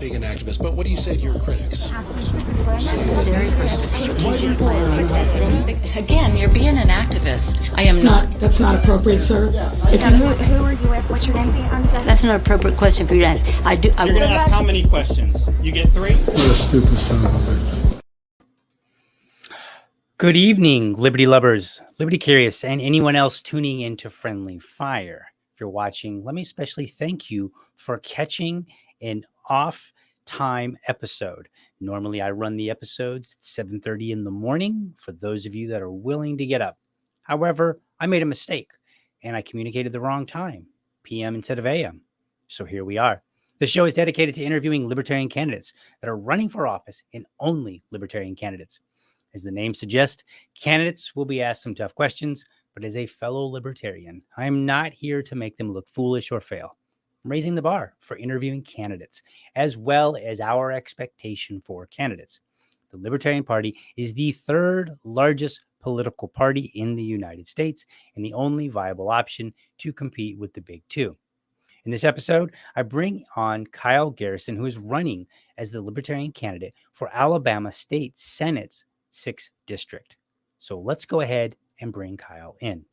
being an activist, but what do you say to your critics? Again, you're being an activist. I am not. That's not appropriate, sir. Who are you with? What's your name? That's an appropriate question for you to ask. You're going to ask how many questions? You get 3? What a stupid son of a bitch. Good evening, Liberty lovers, Liberty curious, and anyone else tuning into Friendly Fire. If you're watching, let me especially thank you for catching an off-time episode. Normally, I run the episodes at 7:30 in the morning for those of you that are willing to get up. However, I made a mistake, and I communicated the wrong time, PM instead of AM. So here we are. The show is dedicated to interviewing libertarian candidates that are running for office, and only libertarian candidates. As the name suggests, candidates will be asked some tough questions, but as a fellow libertarian, I am not here to make them look foolish or fail. I'm raising the bar for interviewing candidates, as well as our expectation for candidates. The Libertarian Party is the third largest political party in the United States and the only viable option to compete with the big two. In this episode, I bring on Kyle Garrison, who is running as the Libertarian candidate for Alabama State Senate's 6th District. So let's go ahead and bring Kyle in.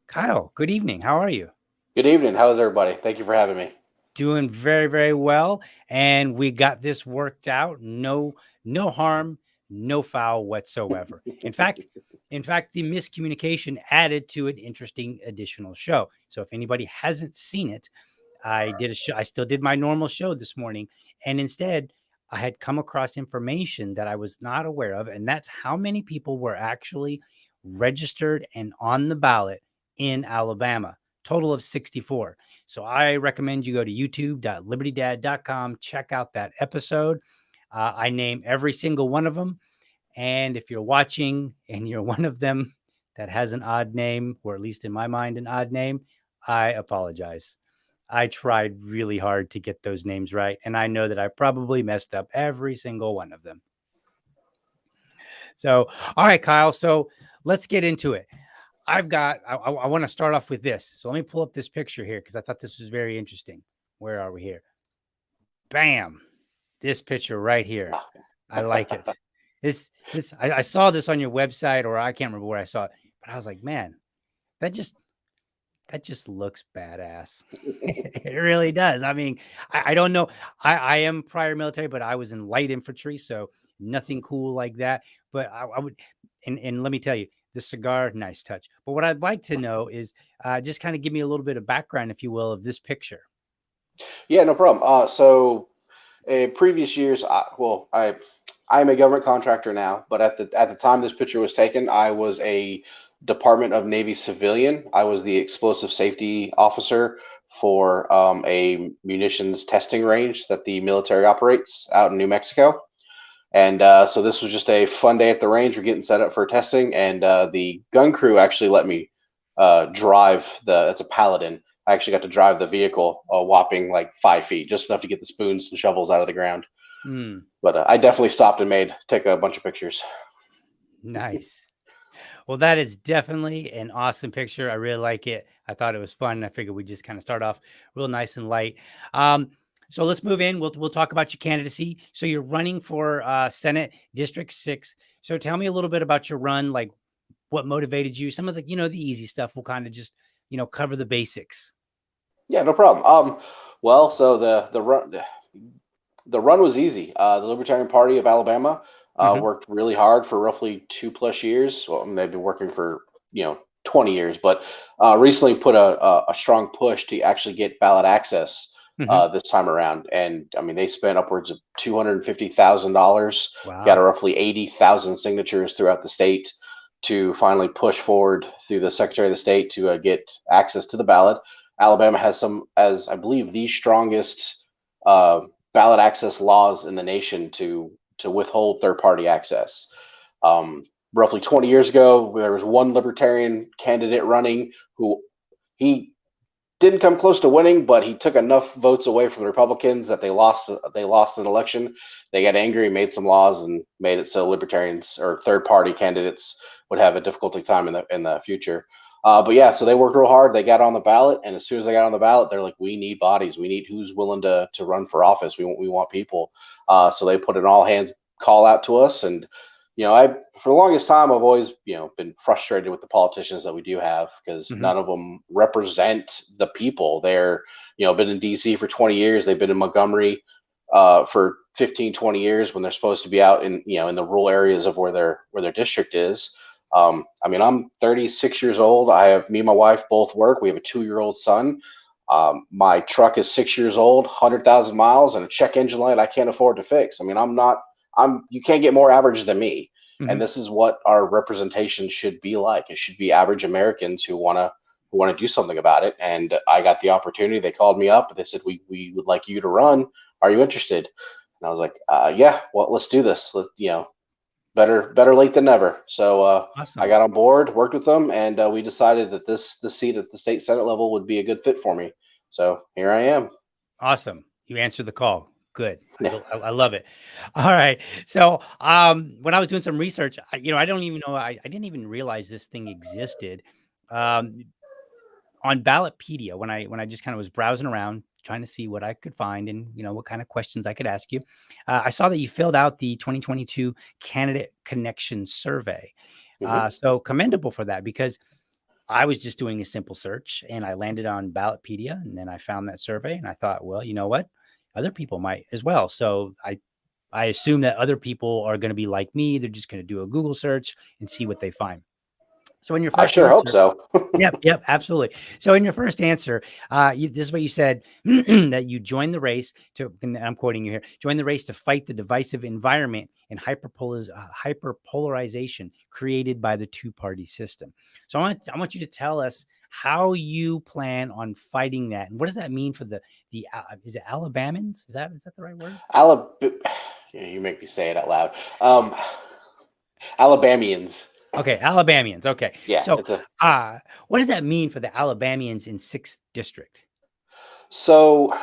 Kyle, good evening. How are you? Good evening. How's everybody? Thank you for having me. Doing very, very well, and we got this worked out. No harm, no foul whatsoever. In fact, the miscommunication added to an interesting additional show. So if anybody hasn't seen it, I did a show. I still did my normal show this morning, and instead, I had come across information that I was not aware of, and that's how many people were actually registered and on the ballot in Alabama. Total of 64. So I recommend you go to youtube.libertydad.com, check out that episode. I name every single one of them. And if you're watching and you're one of them that has an odd name, or at least in my mind, an odd name, I apologize. I tried really hard to get those names right. And I know that I probably messed up every single one of them. So, all right, Kyle. So let's get into it. I want to start off with this. So let me pull up this picture here because I thought this was very interesting. Where are we here? Bam. This picture right here. I like it. I saw this on your website, or I can't remember where I saw it, but I was like, man, that just looks badass. It really does. I mean, I don't know. I am prior military, but I was in light infantry, so nothing cool like that. But I would, and let me tell you, the cigar, nice touch. But what I'd like to know is just kind of give me a little bit of background, if you will, of this picture. Yeah, no problem. So in previous years, I'm a government contractor now, but at the time this picture was taken, I was a Department of Navy civilian. I was the explosive safety officer for a munitions testing range that the military operates out in New Mexico. And so this was just a fun day at the range. We're getting set up for testing, and the gun crew actually let me drive it's a Paladin. I actually got to drive the vehicle a whopping like 5 feet, just enough to get the spoons and shovels out of the ground. But I definitely stopped and take a bunch of pictures. Nice. Well, that is definitely an awesome picture. I really like it. I thought it was fun. I figured we'd just kind of start off real nice and light. So let's move in. We'll talk about your candidacy. So you're running for Senate District 6. So tell me a little bit about your run, like what motivated you. Some of the the easy stuff. We'll kind of just cover the basics. Yeah, no problem. Well, so the run was easy. The Libertarian Party of Alabama worked really hard for roughly 2+ years. Well, they've been working for 20 years, but recently put a strong push to actually get ballot access this time around. And I mean, they spent upwards of $250,000, got roughly 80,000 signatures throughout the state to finally push forward through the Secretary of the State to get access to the ballot. Alabama has as I believe, the strongest ballot access laws in the nation to withhold third-party access. Roughly 20 years ago, there was one libertarian candidate running who he didn't come close to winning, but he took enough votes away from the Republicans that they lost an election. They got angry, made some laws, and made it so libertarians or third-party candidates would have a difficult time in the future. But yeah, so they worked real hard. They got on the ballot, and as soon as they got on the ballot, they're like, "We need bodies. We need who's willing to run for office. We want people." So they put an all hands call out to us, and I for the longest time I've always been frustrated with the politicians that we do have because none of them represent the people. They're been in D.C. for 20 years. They've been in Montgomery for 15, 20 years when they're supposed to be out in in the rural areas of where their district is. I mean, I'm 36 years old. Me and my wife both work. We have a 2-year-old son. My truck is 6 years old, 100,000 miles, and a check engine light I can't afford to fix. I mean, you can't get more average than me. And this is what our representation should be like. It should be average Americans who want to do something about it. And I got the opportunity. They called me up. They said, we would like you to run. Are you interested? And I was like, yeah, well, let's do this. Better late than never. So awesome. I got on board, worked with them, and we decided that the seat at the state Senate level would be a good fit for me. So here I am. Awesome. You answered the call. Good. Yeah. I love it. All right. So when I was doing some research, I don't even know. I didn't even realize this thing existed. On Ballotpedia, when I just kind of was browsing around trying to see what I could find and what kind of questions I could ask you, I saw that you filled out the 2022 Candidate Connection Survey. So commendable for that, because I was just doing a simple search and I landed on Ballotpedia, and then I found that survey and I thought, well, you know what? Other people might as well. So I assume that other people are going to be like me. They're just going to do a Google search and see what they find. So in your I first sure hope answer, so. yep, absolutely. So in your first answer, this is what you said, that you joined the race to, and I'm quoting you here, join the race to fight the divisive environment and hyperpolarization created by the two-party system. So I want you to tell us how you plan on fighting that, and what does that mean for the is it Alabamans? Is that the right word? You make me say it out loud. Alabamians. Okay, Alabamians. Okay, Yeah, so it's a what does that mean for the Alabamians in 6th District? So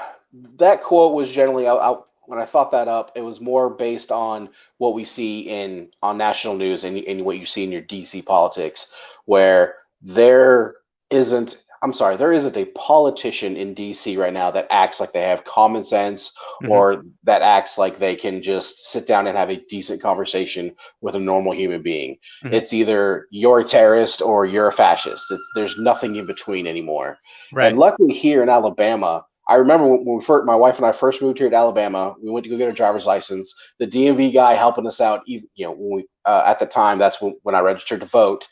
that quote was generally out when I thought that up. It was more based on what we see on national news and what you see in your DC politics, where there isn't. I'm sorry, there isn't a politician in DC right now that acts like they have common sense or that acts like they can just sit down and have a decent conversation with a normal human being. It's either you're a terrorist or you're a fascist. There's nothing in between anymore. And Right. luckily here in Alabama, I remember when my wife and I first moved here to Alabama, we went to go get a driver's license. The DMV guy helping us out, when we at the time, that's when I registered to vote.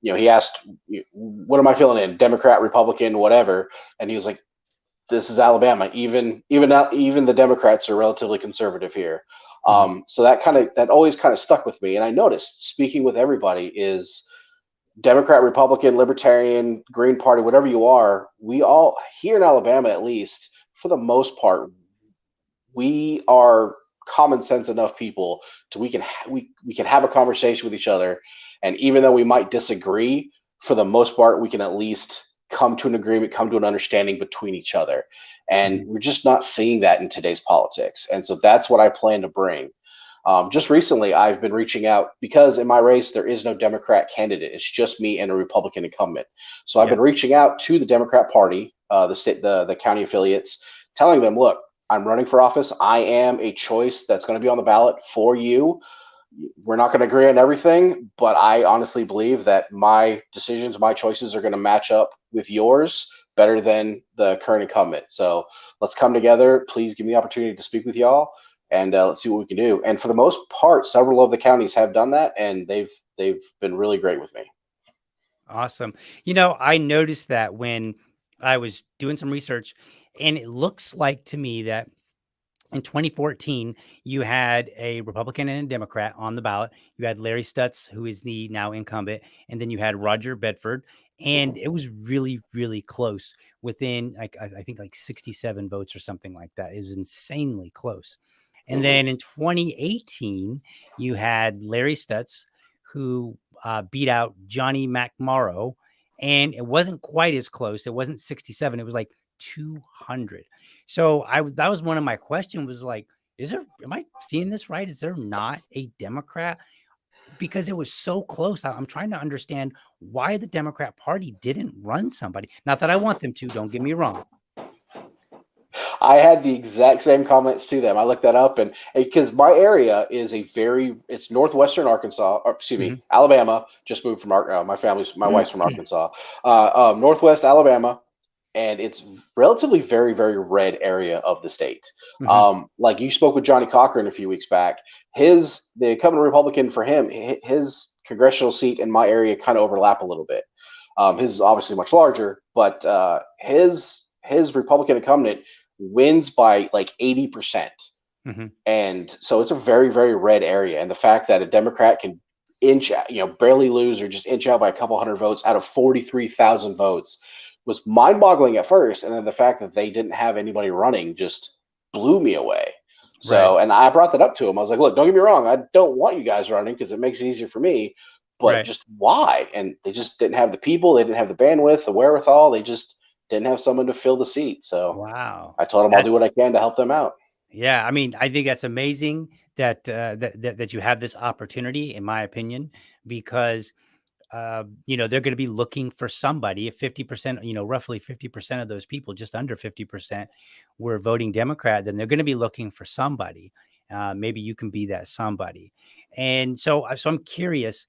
He asked, "What am I filling in? Democrat, Republican, whatever?" And he was like, "This is Alabama. Even the Democrats are relatively conservative here." So that always kind of stuck with me. And I noticed, speaking with everybody, is Democrat, Republican, Libertarian, Green Party, whatever you are, we all here in Alabama, at least for the most part, we are common sense enough people to we can have a conversation with each other, and even though we might disagree, for the most part, we can at least come to an agreement, come to an understanding between each other, and we're just not seeing that in today's politics. And so that's what I plan to bring. Just recently, I've been reaching out because in my race there is no Democrat candidate. It's just me and a Republican incumbent. So I've been reaching out to the Democrat Party, the county affiliates, telling them, "Look, I'm running for office. I am a choice that's going to be on the ballot for you. We're not going to agree on everything, but I honestly believe that my decisions, my choices are going to match up with yours better than the current incumbent. So let's come together. Please give me the opportunity to speak with y'all, and let's see what we can do." And for the most part, several of the counties have done that, and they've been really great with me. Awesome. I noticed that when I was doing some research, and it looks like to me that in 2014, you had a Republican and a Democrat on the ballot. You had Larry Stutz, who is the now incumbent, and then you had Roger Bedford. And it was really, really close within, I think, like 67 votes or something like that. It was insanely close. And then in 2018, you had Larry Stutz, who beat out Johnny McMorrow. And it wasn't quite as close. It wasn't 67. It was like 200. So that was one of my questions, was like, am I seeing this right? Is there not a Democrat? Because it was so close. I'm trying to understand why the Democrat Party didn't run somebody. Not that I want them to, don't get me wrong. I had the exact same comments to them. I looked that up, and because my area is it's northwestern Arkansas, or excuse me, Alabama. Just moved from my wife's from Arkansas, northwest Alabama, and it's relatively very, very red area of the state. Like you spoke with Johnny Cochran a few weeks back. The incumbent Republican for him, his congressional seat in my area kind of overlap a little bit. His is obviously much larger, but his Republican incumbent wins by like 80%. And so it's a very, very red area. And the fact that a Democrat can barely lose or just inch out by a couple hundred votes out of 43,000 votes was mind-boggling at first. And then the fact that they didn't have anybody running just blew me away. So, and I brought that up to him. I was like, "Look, don't get me wrong. I don't want you guys running because it makes it easier for me, but just why?" And they just didn't have the people. They didn't have the bandwidth, the wherewithal. They just didn't have someone to fill the seat. So wow, I told them I'll do what I can to help them out. Yeah, I mean, I think that's amazing that that you have this opportunity, in my opinion, because they're going to be looking for somebody. If 50%, roughly 50% of those people, just under 50%, were voting Democrat, then they're going to be looking for somebody. Maybe you can be that somebody. And so I'm curious.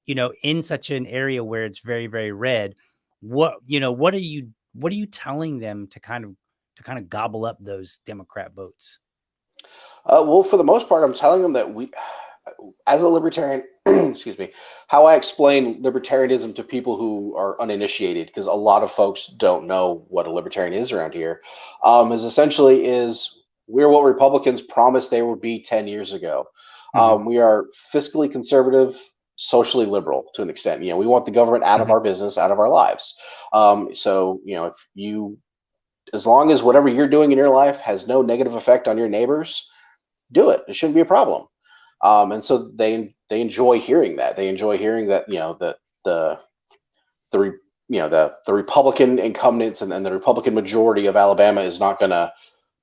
in such an area where it's very, very red, what are you telling them to kind of gobble up those Democrat votes? Well, for the most part, I'm telling them that as a libertarian, excuse me, how I explain libertarianism to people who are uninitiated, because a lot of folks don't know what a libertarian is around here, is we're what Republicans promised they would be 10 years ago. We are fiscally conservative, socially liberal to an extent. We want the government out of our business, out of our lives. As long as whatever you're doing in your life has no negative effect on your neighbors, do it. It shouldn't be a problem. And so they enjoy hearing that. They enjoy hearing that the Republican incumbents and the Republican majority of Alabama is not going to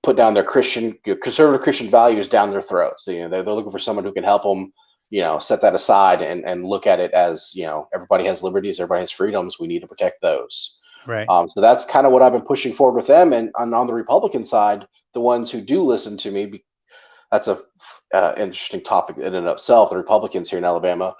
put down their conservative Christian values down their throats. They're looking for someone who can help them, set that aside and look at it as, everybody has liberties, everybody has freedoms. We need to protect those. Right. So that's kind of what I've been pushing forward with them. And on the Republican side, the ones who do listen to me, that's a interesting topic in and of itself. The Republicans here in Alabama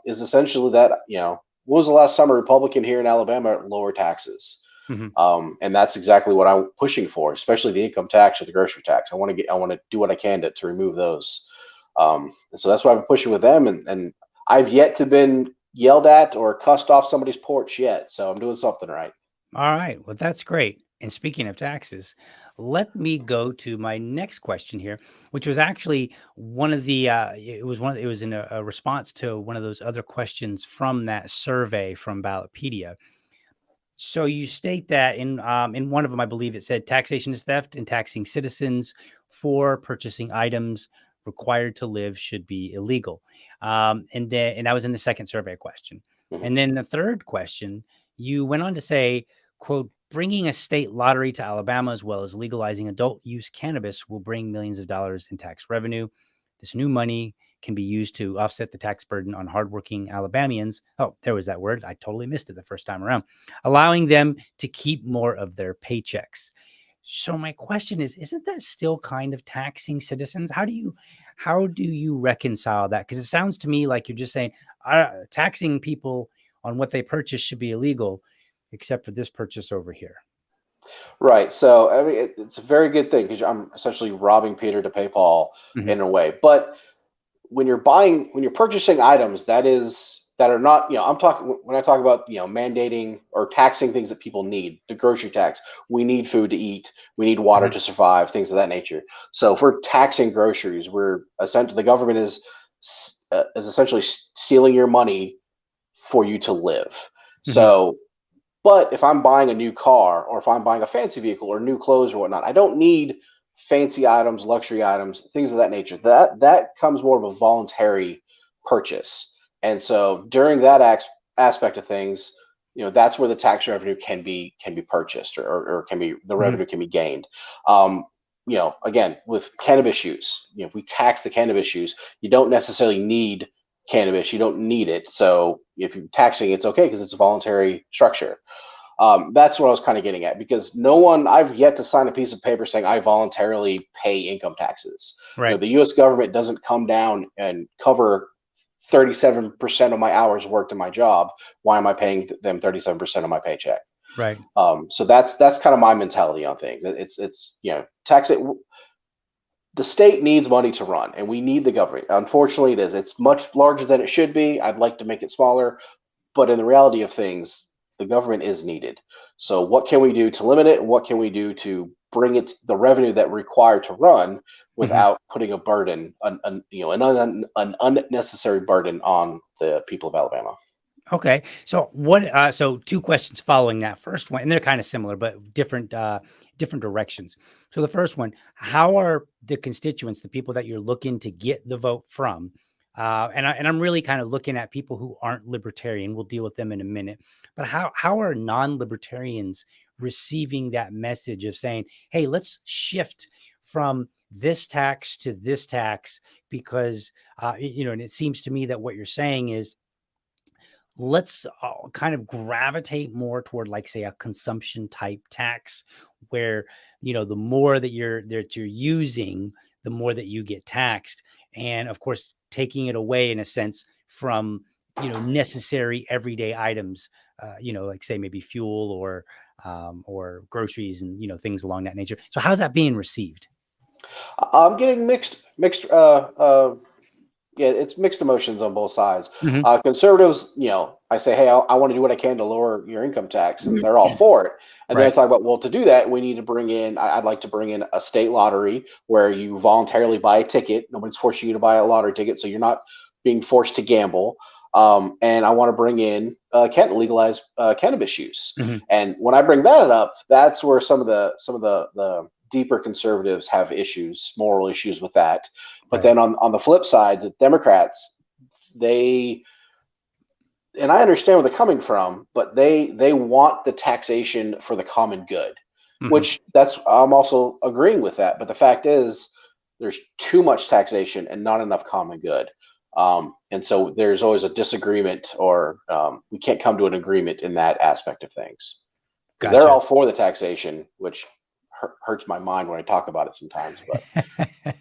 is essentially that, when was the last time a Republican here in Alabama lowered taxes? And that's exactly what I'm pushing for, especially the income tax or the grocery tax. I want to do what I can to remove those. And so that's what I've been pushing with them. And I've yet to been yelled at or cussed off somebody's porch yet. So I'm doing something right. All right. Well, that's great. And speaking of taxes, let me go to my next question here, which was actually one of the, it was in a response to one of those other questions from that survey from Ballotpedia. So you state that in one of them, I believe it said taxation is theft and taxing citizens for purchasing items required to live should be illegal. And that was in the second survey question. And then the third question, you went on to say, quote, bringing a state lottery to Alabama as well as legalizing adult use cannabis will bring millions of dollars in tax revenue. This new money can be used to offset the tax burden on hardworking Alabamians. Oh, there was that word. I totally missed it the first time around. Allowing them to keep more of their paychecks. So my question is, isn't that still kind of taxing citizens? How do you reconcile that? Because it sounds to me like you're just saying taxing people on what they purchase should be illegal, except for this purchase over here. Right. So, I mean, it's a very good thing because I'm essentially robbing Peter to pay Paul in a way. But when you're purchasing items that are not, when I talk about, mandating or taxing things that people need, the grocery tax, we need food to eat, we need water to survive, things of that nature. So if we're taxing groceries, the government is essentially stealing your money for you to live. So, but if I'm buying a new car or if I'm buying a fancy vehicle or new clothes or whatnot, I don't need fancy items, luxury items, things of that nature. That comes more of a voluntary purchase. And so during that aspect of things, that's where the tax revenue can be purchased or the revenue can be gained. Again, with cannabis use, if we tax the cannabis use, you don't necessarily need cannabis. You don't need it. So if you're taxing, it's okay because it's a voluntary structure. That's what I was kind of getting at, because I've yet to sign a piece of paper saying I voluntarily pay income taxes. Right. The U.S. government doesn't come down and cover 37% of my hours worked in my job. Why am I paying them 37% of my paycheck? Right. So that's kind of my mentality on things. It's tax it. The state needs money to run, and we need the government. Unfortunately, it is. It's much larger than it should be. I'd like to make it smaller, but in the reality of things, the government is needed. So what can we do to limit it, and what can we do to bring the revenue that required to run without putting a burden, an unnecessary burden on the people of Alabama? Okay. So so two questions following that first one, and they're kind of similar, but different directions. So the first one, how are the constituents, the people that you're looking to get the vote from? And I'm really kind of looking at people who aren't libertarian. We'll deal with them in a minute. But how are non-libertarians receiving that message of saying, hey, let's shift from this tax to this tax? Because, and it seems to me that what you're saying is, let's kind of gravitate more toward, like, say, a consumption type tax where, the more that you're using, the more that you get taxed. And of course, taking it away in a sense from necessary everyday items, like say maybe fuel or groceries and, things along that nature. So how's that being received? I'm getting mixed. Yeah, it's mixed emotions on both sides. Mhm. Conservatives, I say, hey, I want to do what I can to lower your income tax, and they're all for it. And then Right. it's like, about, well, to do that, we need to bring in. I'd like to bring in a state lottery where you voluntarily buy a ticket. Nobody's forcing you to buy a lottery ticket, so you're not being forced to gamble. And I want to bring in legalize cannabis use. Mhm. And when I bring that up, that's where some of the deeper conservatives have issues, moral issues with that. But Right. then on the flip side, the Democrats, they, and I understand where they're coming from, but they want the taxation for the common good, Mhm. which I'm also agreeing with that. But the fact is, there's too much taxation and not enough common good. And so there's always a disagreement, or we can't come to an agreement in that aspect of things. Because they're Gotcha. all for the taxation, which hurts my mind when I talk about it sometimes. But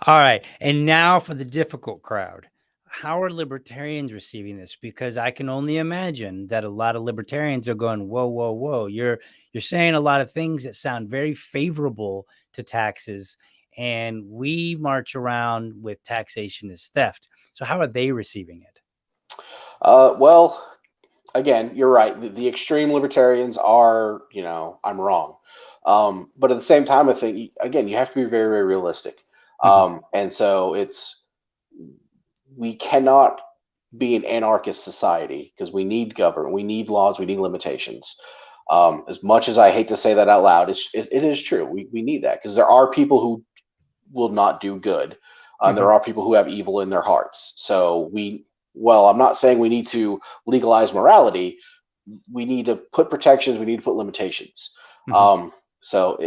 All right. And now for the difficult crowd. How are libertarians receiving this? Because I can only imagine that a lot of libertarians are going, whoa, whoa, whoa. You're saying a lot of things that sound very favorable to taxes, and we march around with taxation as theft. So how are they receiving it? well, again, you're right. The extreme libertarians are, I'm wrong. But at the same time, I think, again, you have to be very, very realistic. Mhm. And so we cannot be an anarchist society, because we need government, we need laws, we need limitations. As much as I hate to say that out loud, it is true. We need that, because there are people who will not do good. Mhm. There are people who have evil in their hearts. So I'm not saying we need to legalize morality. We need to put protections. We need to put limitations. Mhm. So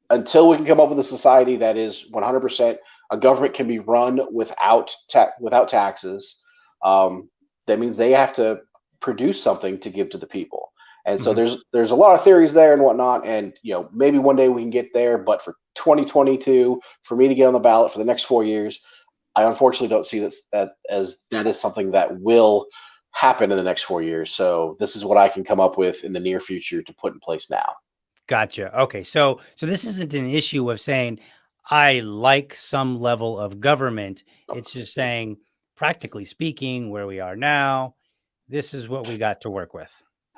until we can come up with a society that is 100% a government can be run without taxes, that means they have to produce something to give to the people. And so Mhm. there's a lot of theories there and whatnot, and maybe one day we can get there. But for 2022, for me to get on the ballot for the next 4 years, I unfortunately don't see that is something that will happen in the next 4 years. So this is what I can come up with in the near future to put in place now. Gotcha. Okay. So this isn't an issue of saying I like some level of government. It's just saying, practically speaking, where we are now, this is what we got to work with.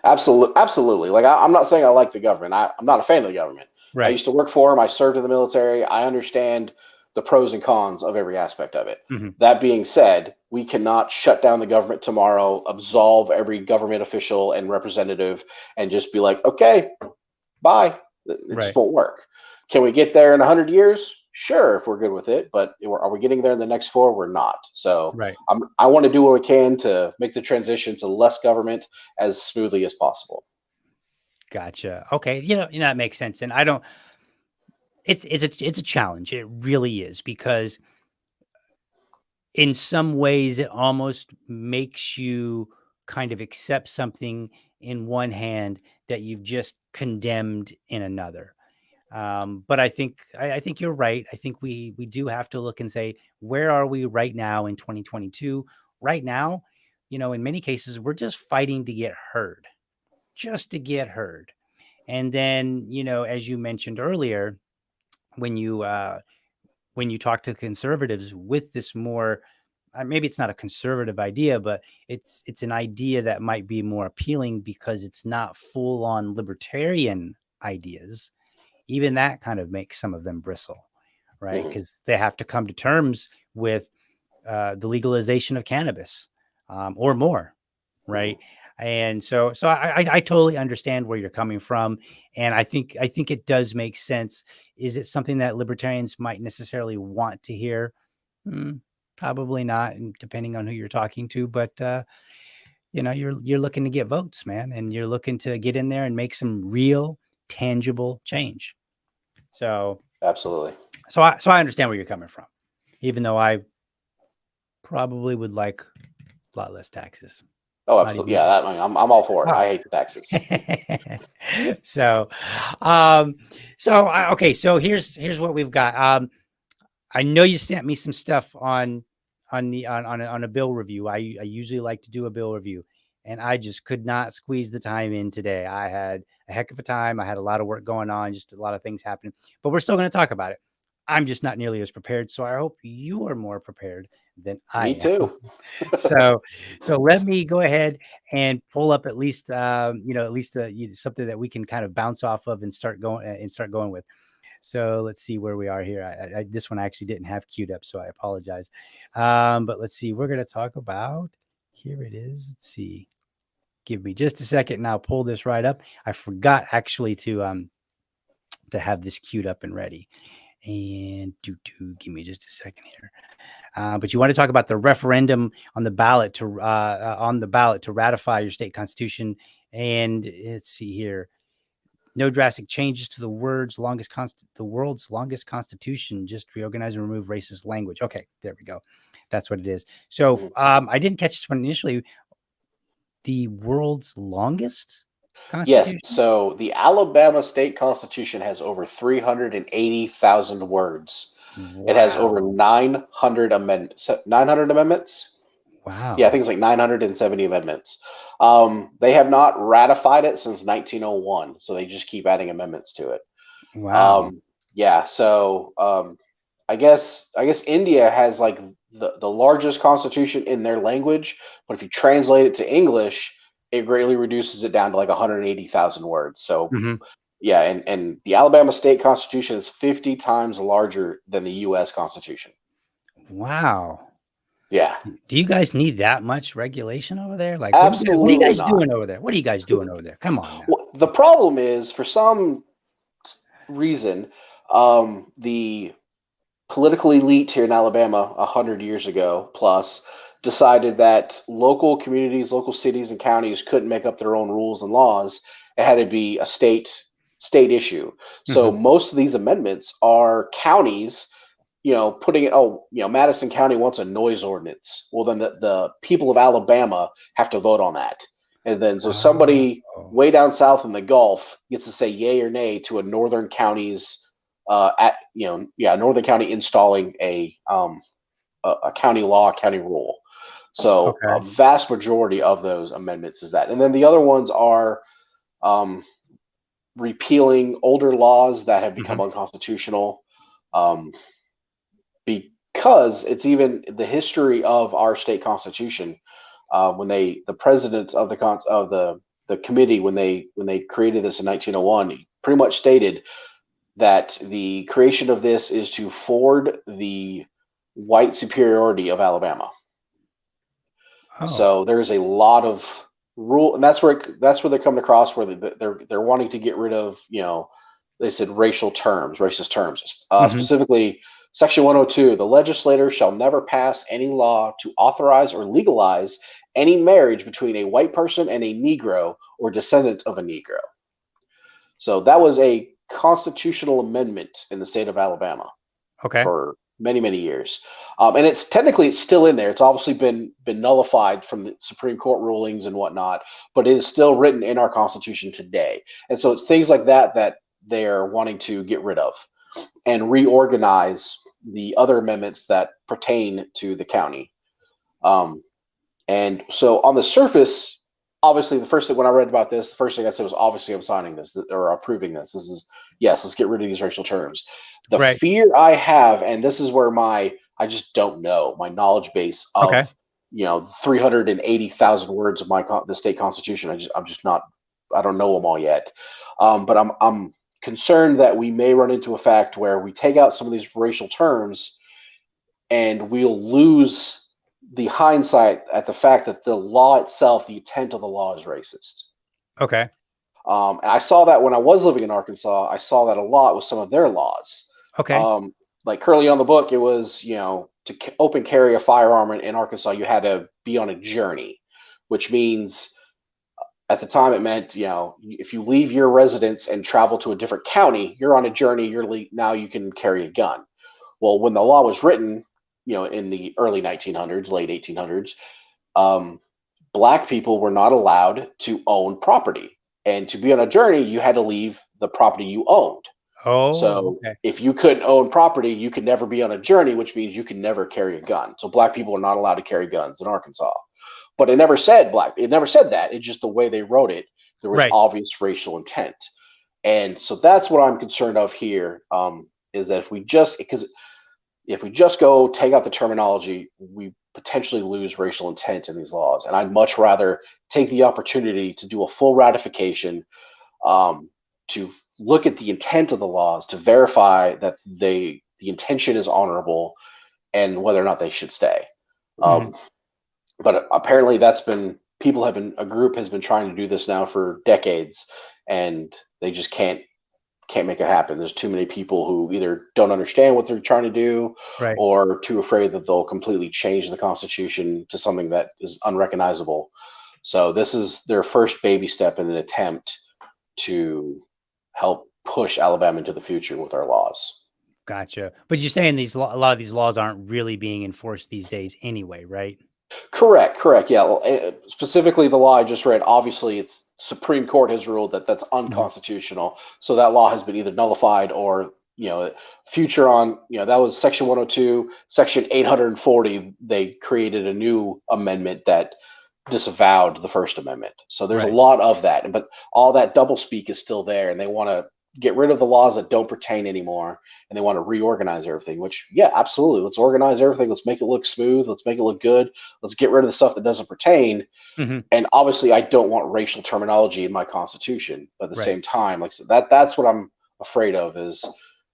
Absolutely. Like I'm not saying I like the government. I'm not a fan of the government. I Right. used to work for them. I served in the military. I understand the pros and cons of every aspect of it. Mhm. That being said, we cannot shut down the government tomorrow, absolve every government official and representative, and just be like, okay, bye. It just Right. won't work. Can we get there in 100 years? Sure, if we're good with it. But are we getting there in the next 4? We're not. So Right. I want to do what we can to make the transition to less government as smoothly as possible. Gotcha. Okay. That makes sense. And I don't, it's a challenge. It really is, because in some ways it almost makes you kind of accept something in one hand that you've just condemned in another. But I think you're right. I think we do have to look and say, where are we right now in 2022? Right now, in many cases, we're just fighting to get heard, just to get heard. And then, as you mentioned earlier, when you talk to conservatives with this more, maybe it's not a conservative idea, but it's an idea that might be more appealing because it's not full on libertarian ideas. Even that kind of makes some of them bristle, right? Mhm. Because they have to come to terms with the legalization of cannabis, or more, right? Mhm. And so I totally understand where you're coming from, and I think it does make sense. Is it something that libertarians might necessarily want to hear? Hmm, probably not, and depending on who you're talking to. But you're looking to get votes, man, and you're looking to get in there and make some real, tangible change. So Absolutely. I understand where you're coming from, even though I probably would like a lot less taxes. Oh, Not absolutely. even. Yeah, I'm all for it. Ah. I hate the taxes. So, okay. So here's what we've got. I know you sent me some stuff on on a bill review. I usually like to do a bill review, and I just could not squeeze the time in today. I had a heck of a time. I had a lot of work going on, just a lot of things happening, but we're still going to talk about it. I'm just not nearly as prepared. So I hope you are more prepared than I am. Me too. So let me go ahead and pull up at least, something that we can kind of bounce off of and start going with. So let's see where we are here. This one I actually didn't have queued up, so I apologize. But let's see. We're going to talk about, here it is. Let's see. Give me just a second and I'll pull this right up. I forgot actually to have this queued up and ready. And give me just a second here. But you want to talk about the referendum on the ballot to ratify your state constitution. And let's see here. No drastic changes to the world's longest constitution. Just reorganize and remove racist language. Okay, there we go. That's what it is. So I didn't catch this one initially. The world's longest constitution? Yes. So the Alabama state constitution has over 380,000 words. Wow. It has over 900 amendments. 900 amendments? Wow. Yeah, I think it's like 970 amendments. They have not ratified it since 1901, so they just keep adding amendments to it. Wow. Yeah. So I guess India has like the largest constitution in their language, but if you translate it to English, it greatly reduces it down to like 180,000 words. So yeah, and the Alabama state constitution is 50 times larger than the U.S. Constitution. Wow. Yeah. Do you guys need that much regulation over there? Like, absolutely what are you guys not. doing over there? What are you guys doing over there? Come on now. Well, the problem is, for some reason, the political elite here in Alabama 100 years ago plus decided that local communities, local cities and counties couldn't make up their own rules and laws. It had to be a state issue. So most of these amendments are counties, putting it, Madison County wants a noise ordinance. Well, then the people of Alabama have to vote on that. And then so somebody way down south in the Gulf gets to say yay or nay to a northern county's Northern County installing a county law, county rule. So a vast majority of those amendments is that. And then the other ones are repealing older laws that have become unconstitutional, because it's even the history of our state constitution. When the president of the committee, when they created this in 1901, pretty much stated that the creation of this is to forward the white superiority of Alabama. So there's a lot of rule, and that's where they're coming across, where they're wanting to get rid of, they said racist terms, specifically Section 102. The legislator shall never pass any law to authorize or legalize any marriage between a white person and a Negro or descendant of a Negro. So that was a constitutional amendment in the state of Alabama for many, many years. And it's technically still in there. It's obviously been nullified from the Supreme Court rulings and whatnot, but it is still written in our Constitution today. And so it's things like that they're wanting to get rid of and reorganize the other amendments that pertain to the county. And so on the surface, obviously, the first thing when I read about this, the first thing I said was, obviously, I'm signing this or approving this. This is, yes, let's get rid of these racial terms. The fear I have, and this is where I just don't know, my knowledge base of, 380,000 words of the state constitution. I'm just not, I don't know them all yet. But I'm concerned that we may run into a fact where we take out some of these racial terms and we'll lose the hindsight at the fact that the law itself, the intent of the law, is racist. And I saw that when I was living in Arkansas. I saw that a lot with some of their laws. Like currently on the book, it was, to open carry a firearm in Arkansas, you had to be on a journey, which means at the time it meant, if you leave your residence and travel to a different county, you're on a journey. Now you can carry a gun. Well, when the law was written, in the early 1900s, late 1800s, Black people were not allowed to own property. And to be on a journey, you had to leave the property you owned. Oh, So okay. if you couldn't own property, you could never be on a journey, which means you can never carry a gun. So black people are not allowed to carry guns in Arkansas. But it never said black. It never said that. It's just the way they wrote it. There was Right. obvious racial intent, and so that's what I'm concerned of here. Is that if we just go take out the terminology, we potentially lose racial intent in these laws. And I'd much rather take the opportunity to do a full ratification, to look at the intent of the laws, to verify that the intention is honorable, and whether or not they should stay. Mhm. But apparently a group has been trying to do this now for decades, and they just can't make it happen. There's too many people who either don't understand what they're trying to do, Right. or too afraid that they'll completely change the Constitution to something that is unrecognizable. So this is their first baby step in an attempt to help push Alabama into the future with our laws. Gotcha. But you're saying a lot of these laws aren't really being enforced these days anyway, right? Correct. Yeah. Well, specifically, the law I just read. Obviously, it's Supreme Court has ruled that that's Mhm. unconstitutional. So that law has been either nullified or future on. That was Section 102, Section 840. They created a new amendment that disavowed the First Amendment. So there's a Right. lot of that, but all that doublespeak is still there, and they want to get rid of the laws that don't pertain anymore, and they want to reorganize everything. Which, yeah, absolutely. Let's organize everything. Let's make it look smooth. Let's make it look good. Let's get rid of the stuff that doesn't pertain. Mhm. And obviously, I don't want racial terminology in my Constitution. But at the Right. same time, like I said, that's what I'm afraid of is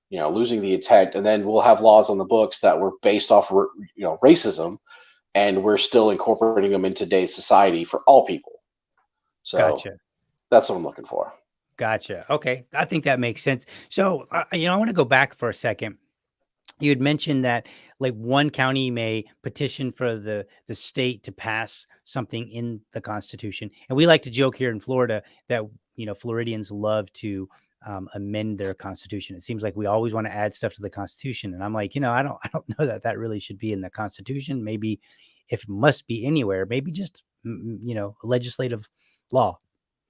losing the intent, and then we'll have laws on the books that were based off racism, and we're still incorporating them in today's society for all people. So Gotcha. that's what I'm looking for. Gotcha. Okay. I think that makes sense. So, I want to go back for a second. You had mentioned that like one county may petition for the state to pass something in the Constitution. And we like to joke here in Florida that, Floridians love to amend their Constitution. It seems like we always want to add stuff to the Constitution. And I'm like, I don't know that really should be in the Constitution. Maybe if it must be anywhere, maybe just, a legislative law.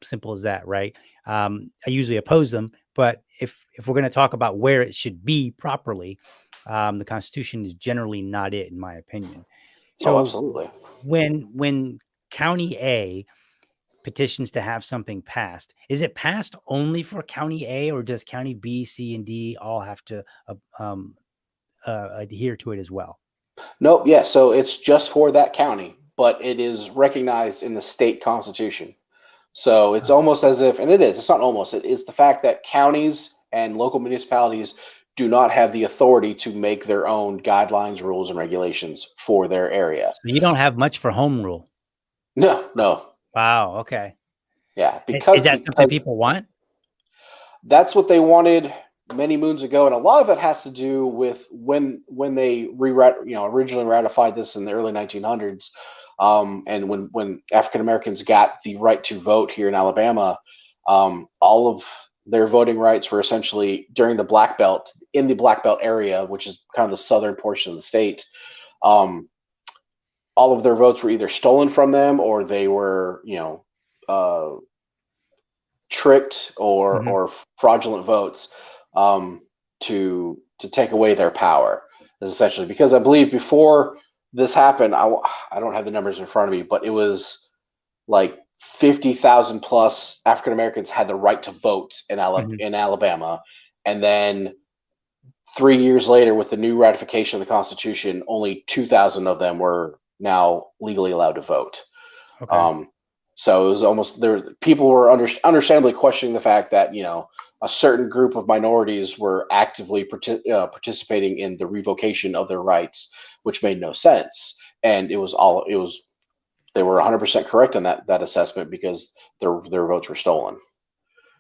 Simple as that, right? I usually oppose them, but if we're going to talk about where it should be properly, the Constitution is generally not it, in my opinion. Oh, So absolutely. when County A petitions to have something passed, is it passed only for County A, or does County B, C, and D all have to adhere to it as well? Nope. Yeah. So it's just for that county, but it is recognized in the state constitution. So it's almost as if, and it is, it's not almost, it is the fact that counties and local municipalities do not have the authority to make their own guidelines, rules, and regulations for their area. So you don't have much for home rule. No. Wow. Okay. Yeah. Is that something people want? That's what they wanted many moons ago, and a lot of it has to do with when they originally ratified this in the early 1900s, and when African Americans got the right to vote here in Alabama, all of their voting rights were essentially during the Black Belt, in the Black Belt area, which is kind of the southern portion of the state. All of their votes were either stolen from them, or they were uh, tricked or fraudulent votes, to take away their power, is essentially, because I believe before this happened, I don't have the numbers in front of me, but it was like 50,000 plus African Americans had the right to vote in Alabama, and then 3 years later, with the new ratification of the Constitution, only 2,000 of them were now legally allowed to vote. Okay. So it was almost there. People were understandably questioning the fact that a certain group of minorities were actively participating in the revocation of their rights, which made no sense. And they were 100% correct on that assessment, because their votes were stolen.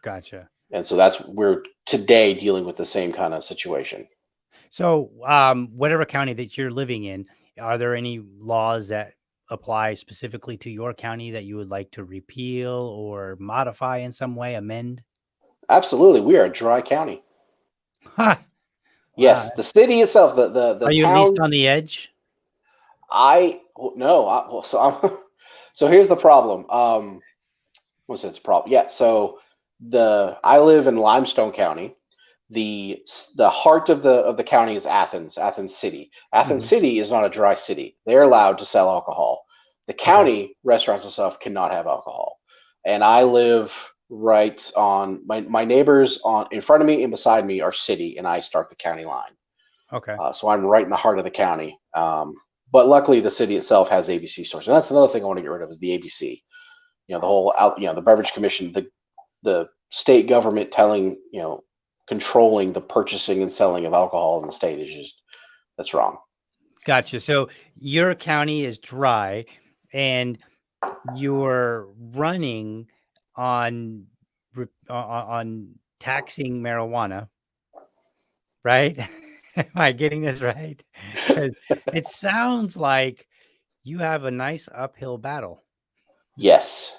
Gotcha. And so we're today dealing with the same kind of situation. So, whatever county that you're living in, are there any laws that apply specifically to your county that you would like to repeal or modify in some way, amend? Absolutely, we are a dry county. Huh. Wow. Yes, the city itself, the Are you at town. least on the edge? So here's the problem. What's its problem? Yeah, so I live in Limestone County. the heart of the county is Athens City. Athens City is not a dry city. They're allowed to sell alcohol. The county restaurants and stuff cannot have alcohol. And I live right on my neighbors in front of me and beside me are city, and I start the county line. Okay. So I'm right in the heart of the county. But luckily, the city itself has ABC stores, and that's another thing I want to get rid of is the ABC. The whole the beverage commission, the state government controlling the purchasing and selling of alcohol in the state is that's wrong. Gotcha. So your county is dry, and you're running on taxing marijuana, right? Am I getting this right? 'Cause it sounds like you have a nice uphill battle. Yes.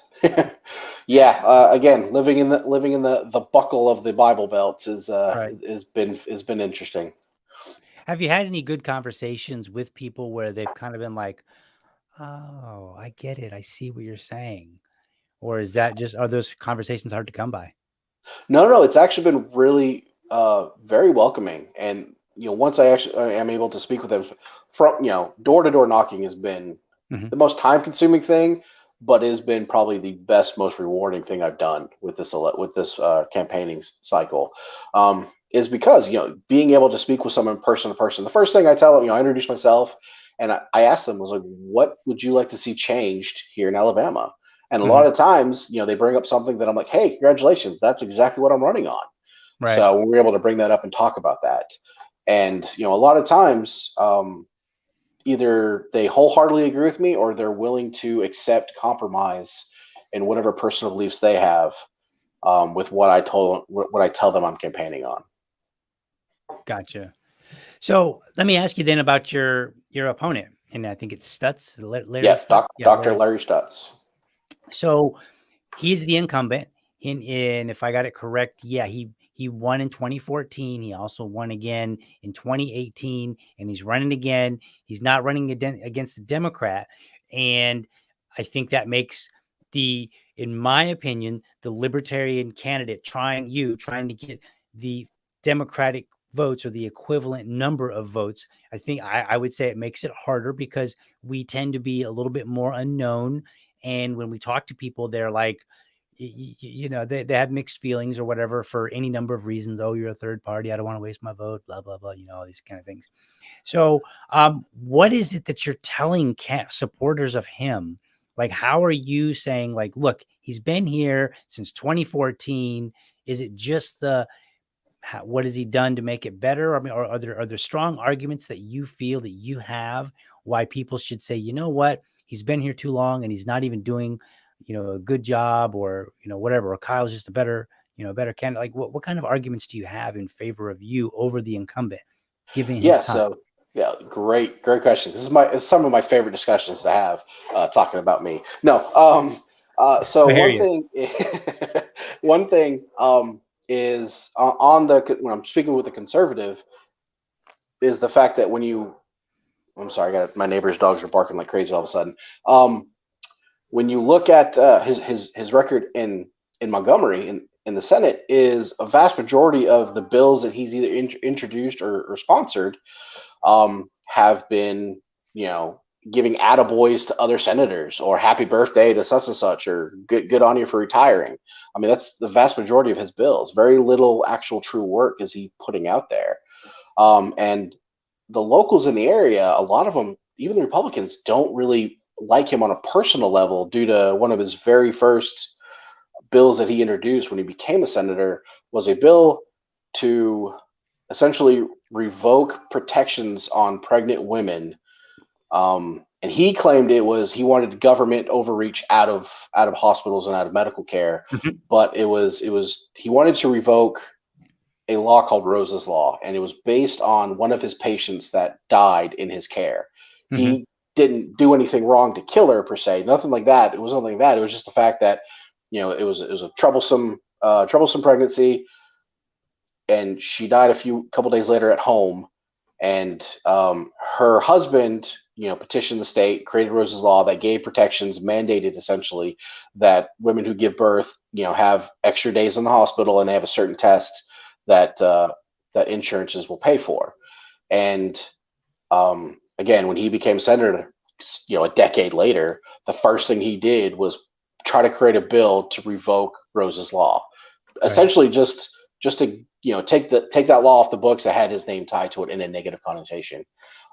Yeah. Again, living in the buckle of the Bible Belt has been interesting. Have you had any good conversations with people where they've kind of been like, "Oh, I get it. I see what you're saying," or are those conversations hard to come by? No, it's actually been really very welcoming, and once I am able to speak with them from door to door knocking has been the most time consuming thing, but it has been probably the best, most rewarding thing I've done with this campaigning cycle. Is because being able to speak with someone person to person. The first thing I tell them, I introduce myself, and I asked them was like, "What would you like to see changed here in Alabama?" And a lot of times, they bring up something that I'm like, "Hey, congratulations! That's exactly what I'm running on." Right. So we were able to bring that up and talk about that. And a lot of times, either they wholeheartedly agree with me or they're willing to accept compromise in whatever personal beliefs they have with what I tell them I'm campaigning on. Gotcha. So let me ask you then about your opponent, and I think it's Stutz, Larry Yes, Stutz. Dr. Larry Stutz. So he's the incumbent, and if I got it correct, he won in 2014. He also won again in 2018, and he's running again. He's not running against a Democrat, and I think that makes in my opinion, the Libertarian candidate trying to get the Democratic votes or the equivalent number of votes. I think I would say it makes it harder because we tend to be a little bit more unknown. And when we talk to people, they're like, they have mixed feelings or whatever for any number of reasons. Oh, you're a third party. I don't want to waste my vote, blah, blah, blah, all these kind of things. So what is it that you're telling supporters of him? Like, how are you saying, like, look, he's been here since 2014. Is it just what has he done to make it better? I mean, or are there strong arguments that you feel that you have why people should say, you know what, he's been here too long and he's not even doing, a good job, or, whatever, or Kyle's just a better candidate? Like, what kind of arguments do you have in favor of you over the incumbent, given his time? So great question. This is some of my favorite discussions to have talking about me. No, so one thing is when I'm speaking with a conservative is the fact that I'm sorry, my neighbor's dogs are barking like crazy all of a sudden. When you look at his record in Montgomery in the Senate, is a vast majority of the bills that he's either introduced or sponsored have been, giving attaboys to other senators or happy birthday to such and such or good on you for retiring. I mean, that's the vast majority of his bills. Very little actual true work is he putting out there. And the locals in the area, a lot of them, even the Republicans, don't really like him on a personal level due to one of his very first bills that he introduced when he became a senator was a bill to essentially revoke protections on pregnant women. And he claimed he wanted government overreach out of hospitals and out of medical care, but he wanted to revoke a law called Rose's Law, and it was based on one of his patients that died in his care. He didn't do anything wrong to kill her per se, nothing like that. It was nothing like that. It was just the fact that it was a troublesome pregnancy, and she died a couple days later at home. And her husband, petitioned the state, created Rose's Law that gave protections, mandated essentially that women who give birth, have extra days in the hospital, and they have a certain test that that insurances will pay for. And again, when he became senator, a decade later, the first thing he did was try to create a bill to revoke Rose's law, essentially just to take that law off the books that had his name tied to it in a negative connotation.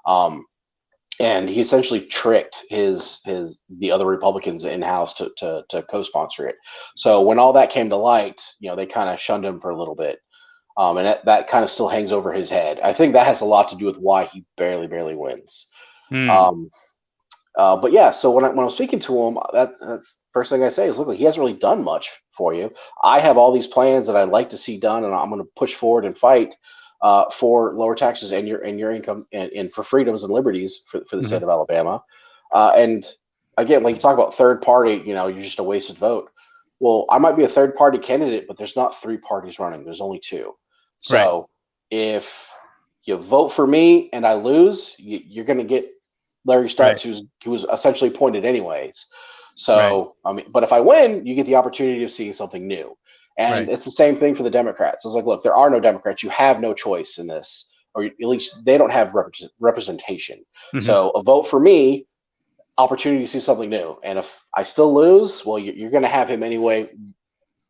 And he essentially tricked the other Republicans in house to co-sponsor it. So when all that came to light, they kind of shunned him for a little bit. And that kind of still hangs over his head. I think that has a lot to do with why he barely wins. But yeah, so when I'm speaking to him, that's first thing I say is, look, he hasn't really done much for you. I have all these plans that I'd like to see done, and I'm going to push forward and fight for lower taxes and your income and for freedoms and liberties for the state of Alabama. And again, like you talk about third party, you're just a wasted vote. Well, I might be a third party candidate, but there's not 3 parties running. There's only 2. So if you vote for me and I lose, you're going to get Larry Stutz, who was essentially appointed anyways. So, I mean, but if I win, you get the opportunity of seeing something new. And it's the same thing for the Democrats. It's like, look, there are no Democrats. You have no choice in this, or at least they don't have representation. So a vote for me, opportunity to see something new. And if I still lose, well, you're going to have him anyway.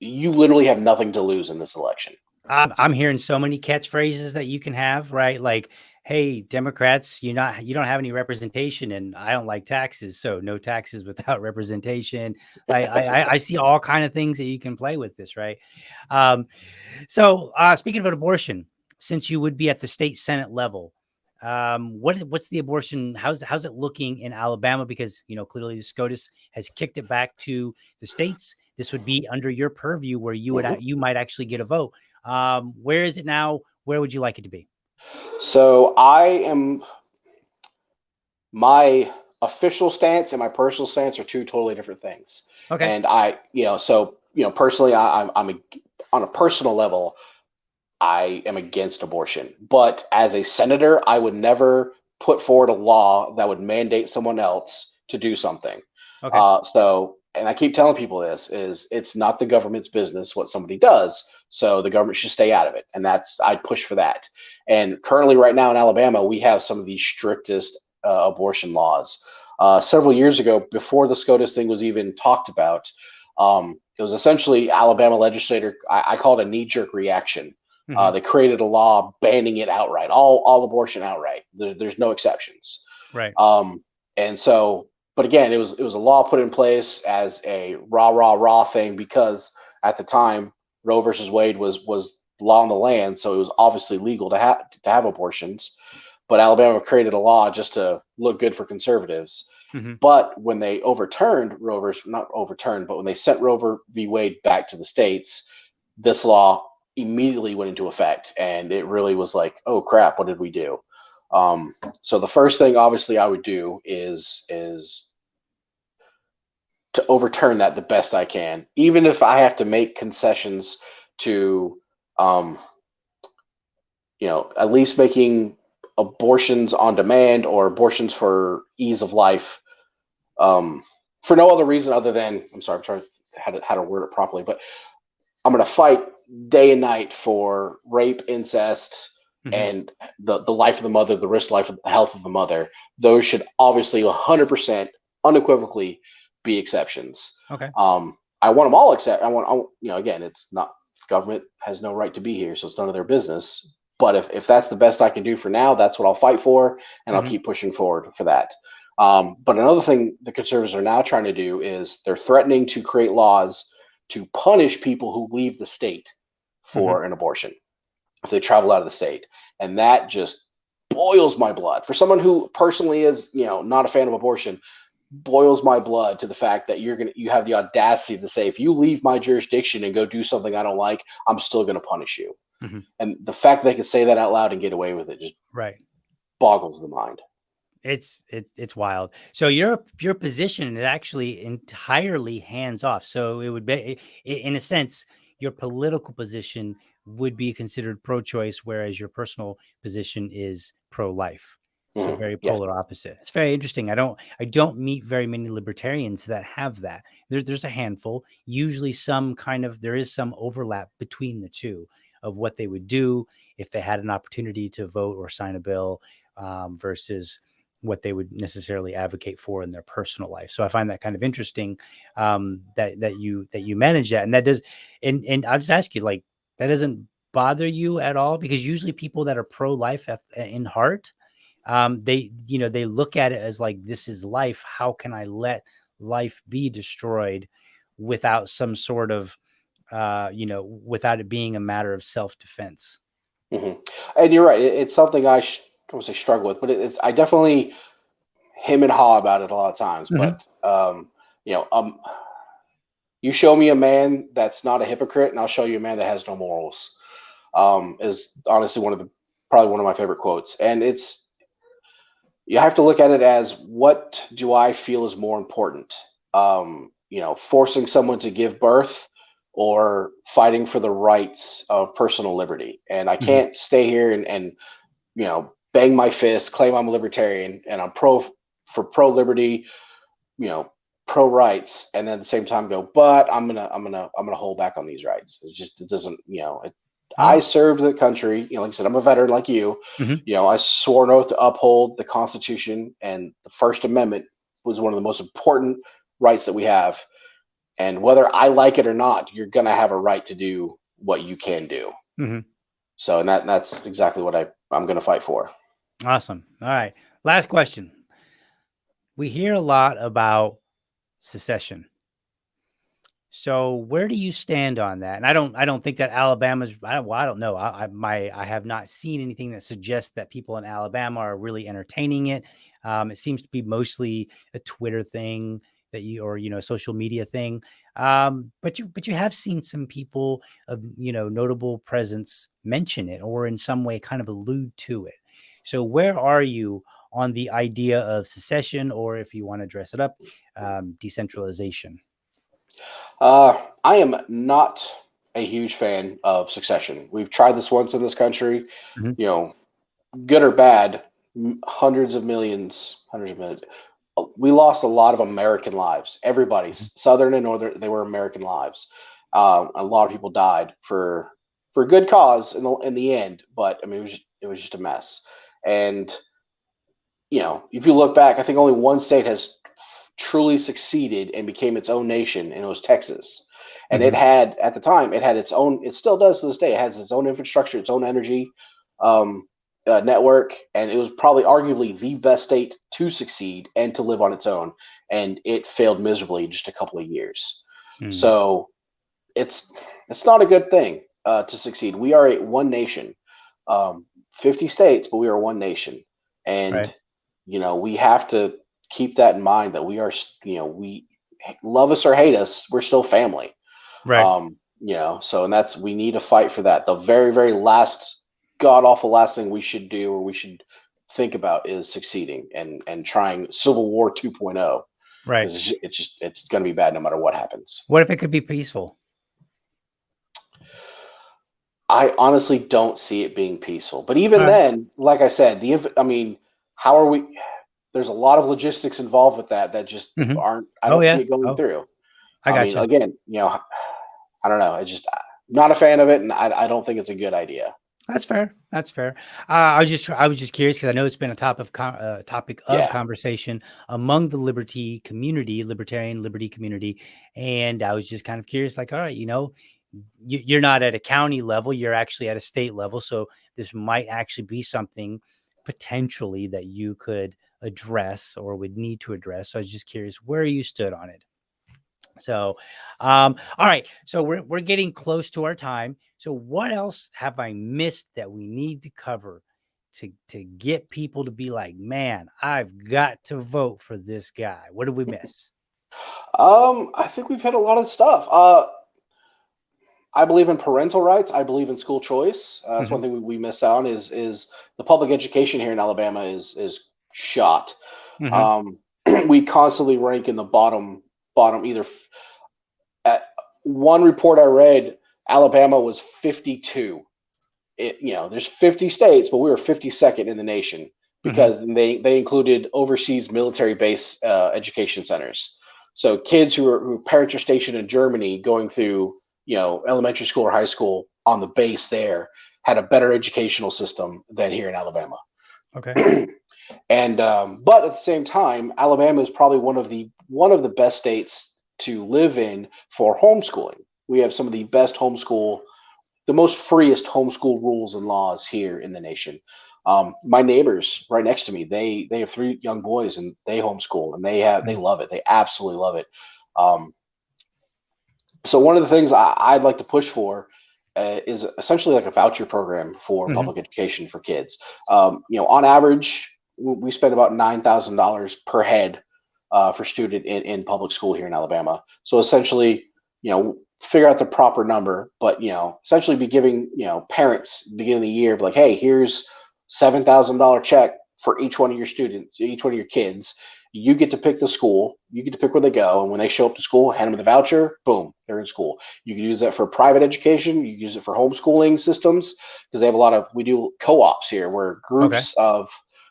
You literally have nothing to lose in this election. I'm hearing so many catchphrases that you can have, right? Like, hey, Democrats, you don't have any representation, and I don't like taxes, so no taxes without representation. I see all kind of things that you can play with this, right? So speaking of abortion, since you would be at the state Senate level, what's the abortion? How's it looking in Alabama? Because clearly the SCOTUS has kicked it back to the states. This would be under your purview, where you might actually get a vote. Where is it now? Where would you like it to be? So my official stance and my personal stance are 2 totally different things. Okay. And personally, I'm on a personal level, I am against abortion. But as a senator, I would never put forward a law that would mandate someone else to do something. Okay. And I keep telling people it's not the government's business what somebody does. So the government should stay out of it. And I'd push for that. And currently right now in Alabama, we have some of the strictest abortion laws. Several years ago, before the SCOTUS thing was even talked about, it was essentially Alabama legislator, I call it a knee-jerk reaction. They created a law banning it outright, all abortion outright. There's no exceptions. Right. And so, but again, it was a law put in place as a rah thing because at the time Roe versus Wade was law in the land, so it was obviously legal to have abortions. But Alabama created a law just to look good for conservatives. But when they overturned but when they sent Roe v. Wade back to the states, this law immediately went into effect, and it really was like, oh crap, what did we do? So the first thing obviously I would do is to overturn that the best I can, even if I have to make concessions to at least making abortions on demand or abortions for ease of life, for no other reason other than, I'm trying how to word it properly, but I'm going to fight day and night for rape, incest, and the life of the mother, the risk life of the health of the mother. Those should obviously 100% unequivocally be exceptions. Okay. I want them all except again, it's not, government has no right to be here, so it's none of their business. But if that's the best I can do for now, that's what I'll fight for, and I'll keep pushing forward for that. But another thing the conservatives are now trying to do is they're threatening to create laws to punish people who leave the state for an abortion if they travel out of the state. And that just boils my blood. For someone who personally is, not a fan of abortion, boils my blood to the fact that you have the audacity to say, if you leave my jurisdiction and go do something I don't like, I'm still going to punish you. And the fact that they can say that out loud and get away with it just boggles the mind. It's wild. So your position is actually entirely hands off. So it would be, in a sense, your political position would be considered pro-choice, whereas your personal position is pro-life. So very Yes. polar opposite. It's very interesting. I don't meet very many libertarians that have that. There's a handful. Usually there is some overlap between the two of what they would do if they had an opportunity to vote or sign a bill, versus what they would necessarily advocate for in their personal life. So I find that kind of interesting, that you manage that. And that does, and I'll just ask you, like, that doesn't bother you at all? Because usually people that are pro-life in heart, they look at it as like, this is life. How can I let life be destroyed without some sort of, without it being a matter of self-defense? hmm And you're right. It's something I don't say struggle with, but I definitely him and haw about it a lot of times. Hmm. But you know, you show me a man that's not a hypocrite, and I'll show you a man that has no morals. Is honestly probably one of my favorite quotes, and you have to look at it as, what do I feel is more important? Forcing someone to give birth or fighting for the rights of personal liberty. And I Hmm. can't stay here and bang my fist, claim I'm a libertarian and I'm pro liberty, you know, pro rights, and then at the same time go, but I'm gonna hold back on these rights. It doesn't, I Oh. served the country, like I said, I'm a veteran like you. Hmm. I swore an oath to uphold the Constitution, and the First Amendment was one of the most important rights that we have. And whether I like it or not, you're gonna have a right to do what you can do. Hmm. So, and that's exactly what I'm gonna fight for. Awesome. All right. Last question. We hear a lot about secession. So where do you stand on that? And I don't think that Alabama's, I don't know. I have not seen anything that suggests that people in Alabama are really entertaining it. It seems to be mostly a Twitter thing or social media thing. But you have seen some people of, notable presence mention it or in some way kind of allude to it. So where are you on the idea of secession, or if you want to dress it up, decentralization? I am not a huge fan of succession. We've tried this once in this country, Mhm. you know, good or bad, hundreds of millions. We lost a lot of American lives. Everybody, Southern and Northern, they were American lives. A lot of people died for good cause in the end, but I mean, it was just a mess. And if you look back, I think only one state has truly succeeded and became its own nation, and it was Texas. And it Mhm. had, at the time, it had its own. It still does to this day. It has its own infrastructure, its own energy um, network, and it was probably arguably the best state to succeed and to live on its own. And it failed miserably in just a couple of years. Mm. So it's not a good thing to succeed. We are one nation, 50 states, but we are one nation, Right. and we have to keep that in mind, that we are, we love us or hate us, we're still family. Right. So, and we need to fight for that. The very, very last god awful last thing we should do, or we should think about, is succeeding and trying Civil War 2.0, Right. because it's going to be bad no matter what happens. What if it could be peaceful? I honestly don't see it being peaceful. But All even right. then, like I said, I mean, how are we? There's a lot of logistics involved with that just Mhm. aren't. I Oh don't see yeah. it going Oh, through. I I mean, gotcha. again, I don't know. Not a fan of it, and I don't think it's a good idea. That's fair. That's fair. I was just curious because I know it's been a topic of Yeah. conversation among the libertarian liberty community, and I was just kind of curious. Like, all right, you're not at a county level; you're actually at a state level. So this might actually be something potentially that you could address or would need to address. So I was just curious where you stood on it. So, all right. So we're getting close to our time. So what else have I missed that we need to cover to get people to be like, man, I've got to vote for this guy? What did we miss? I think we've hit a lot of stuff. I believe in parental rights. I believe in school choice. That's one Hmm. thing we missed out on, is the public education here in Alabama is shot. Hmm. Um, we constantly rank in the bottom. Either at one report I read, Alabama was 52. There's 50 states, but we were 52nd in the nation because they included overseas military base education centers. So kids who parents are stationed in Germany going through elementary school or high school on the base there had a better educational system than here in Alabama. Okay. And but at the same time, Alabama is probably one of the best states to live in for homeschooling. We have some of the best the most freest homeschool rules and laws here in the nation. My neighbors right next to me, they have 3 young boys and they homeschool and they love it. They absolutely love it. So one of the things I'd like to push for is essentially like a voucher program for public education for kids. On average, we spend about $9,000 per head for student in public school here in Alabama. So essentially, figure out the proper number, but essentially be giving parents beginning of the year like, hey, here's $7,000 check for each one of your students, each one of your kids. You get to pick the school. You get to pick where they go. And when they show up to school, hand them the voucher, boom, they're in school. You can use that for private education. You can use it for homeschooling systems because they have we do co-ops here where groups of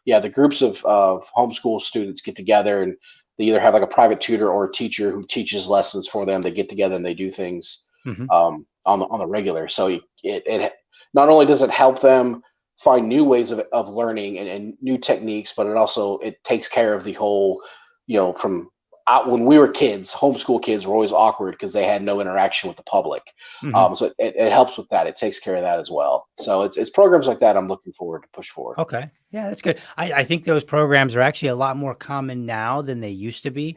homeschool students get together and they either have like a private tutor or a teacher who teaches lessons for them. They get together and they do things on the regular. So it not only does it help them find new ways of learning and new techniques, but it takes care of the whole, from when we were kids, homeschool kids were always awkward because they had no interaction with the public. So it helps with that. It takes care of that as well. So it's programs like that I'm looking forward to push forward. Okay. Yeah, that's good. I think those programs are actually a lot more common now than they used to be.